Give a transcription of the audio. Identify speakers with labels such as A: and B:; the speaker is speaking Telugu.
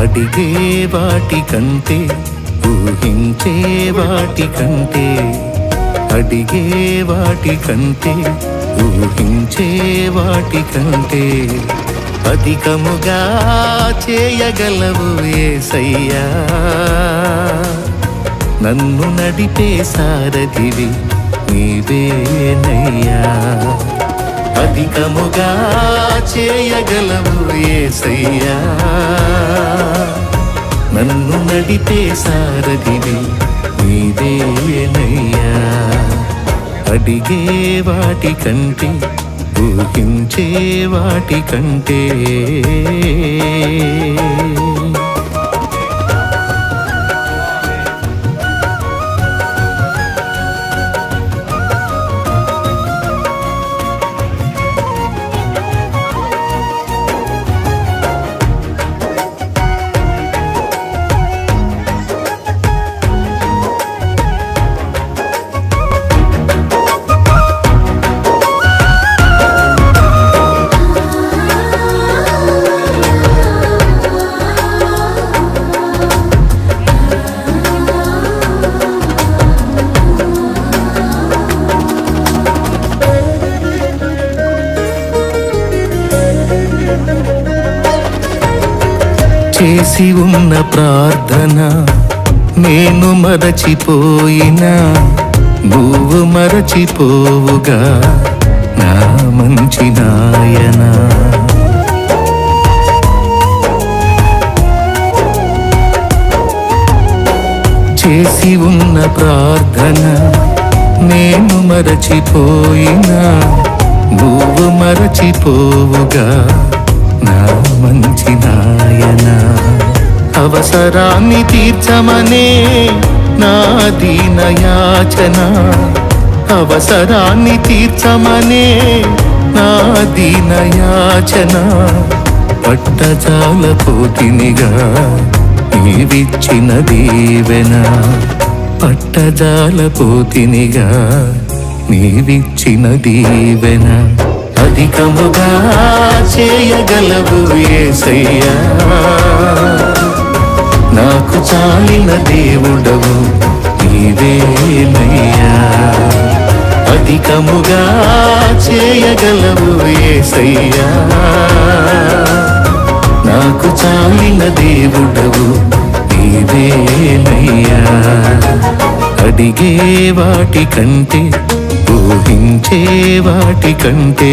A: అడిగే వాటి కంటే ఊహించే వాటి కంటే అడిగే వాటి కంటే ఊహించే వాటి కంటే అధికముగా చేయగలవు యేసయ్యా. నన్ను నడిపే సారథివి నీవేనయ్యా. అధికముగా చేయగలవు యేసయ్యా. నన్ను నడిపే సారథివి నీవేనయ్యా. అడిగే వాటి కంటే ఊహించే వాటి కంటే చేసి ఉన్న ప్రార్థన నేను మరచిపోయినా నువ్వు మరచిపోవుగా నా మంచి నాయనా. చేసి ఉన్న ప్రార్థన నేను మరచిపోయినా నువ్వు మరచిపోవుగా నా మంచి నాయనా. అవసరాన్ని తీర్చమనే నా దీన యాచన. అవసరాన్ని తీర్చమనే నా దీన యాచన. పట్టజాలపోతినిగా నీవిచ్చిన దీవెన. పట్టజాలపోతినిగా నీవిచ్చిన దీవెన. అధికముగా చేయగలవు యేసయ్యా. నాకు చాలిన దేవుడవు నీవేనయ్యా. అధికముగా చేయగలవు యేసయ్యా. నాకు చాలిన దేవుడవు నీవేనయ్యా. అడిగే వాటి కంటే ఊహించే వాటి కంటే